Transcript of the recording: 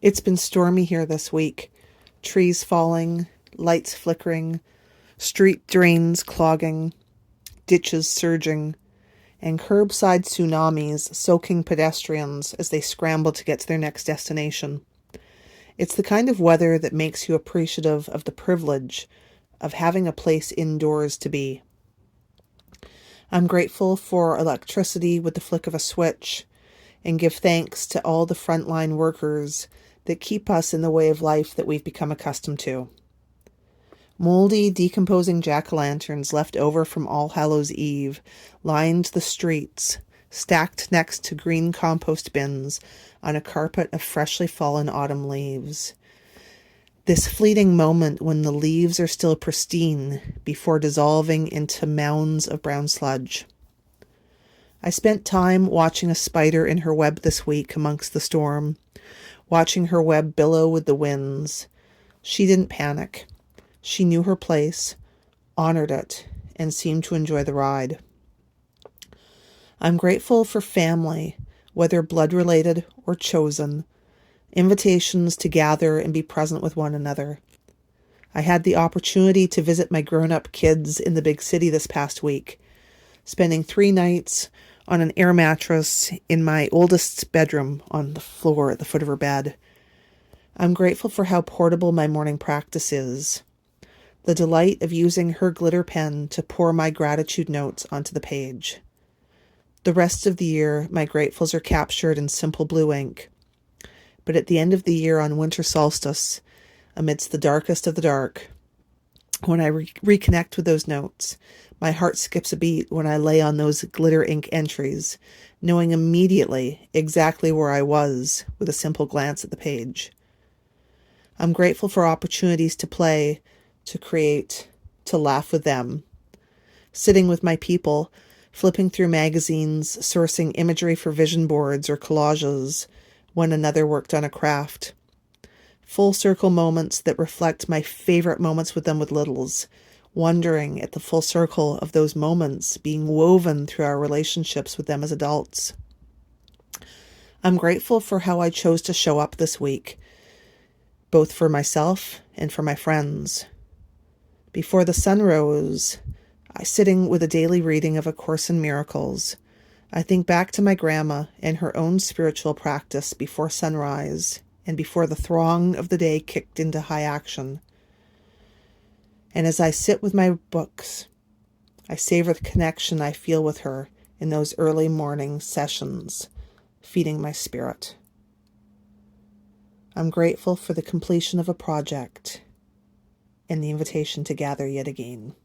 It's been stormy here this week. Trees falling, lights flickering, street drains clogging, ditches surging, and curbside tsunamis soaking pedestrians as they scramble to get to their next destination. It's the kind of weather that makes you appreciative of the privilege of having a place indoors to be. I'm grateful for electricity with the flick of a switch, and give thanks to all the frontline workers that keep us in the way of life that we've become accustomed to. Moldy, decomposing jack-o'-lanterns left over from All Hallows Eve lined the streets, stacked next to green compost bins on a carpet of freshly fallen autumn leaves. This fleeting moment when the leaves are still pristine before dissolving into mounds of brown sludge. I spent time watching a spider in her web this week amongst the storm, watching her web billow with the winds. She didn't panic. She knew her place, honored it, and seemed to enjoy the ride. I'm grateful for family, whether blood-related or chosen, invitations to gather and be present with one another. I had the opportunity to visit my grown-up kids in the big city this past week, spending 3 nights on an air mattress in my oldest's bedroom on the floor at the foot of her bed. I'm grateful for how portable my morning practice is. The delight of using her glitter pen to pour my gratitude notes onto the page. The rest of the year, my gratefuls are captured in simple blue ink. But at the end of the year on winter solstice, amidst the darkest of the dark, when I reconnect with those notes, my heart skips a beat when I lay on those glitter ink entries, knowing immediately exactly where I was with a simple glance at the page. I'm grateful for opportunities to play, to create, to laugh with them. Sitting with my people, flipping through magazines, sourcing imagery for vision boards or collages when another worked on a craft. Full circle moments that reflect my favorite moments with them with littles, wondering at the full circle of those moments being woven through our relationships with them as adults. I'm grateful for how I chose to show up this week, both for myself and for my friends. Before the sun rose, sitting with a daily reading of A Course in Miracles, I think back to my grandma and her own spiritual practice before sunrise and before the throng of the day kicked into high action. And as I sit with my books, I savor the connection I feel with her in those early morning sessions, feeding my spirit. I'm grateful for the completion of a project and the invitation to gather yet again.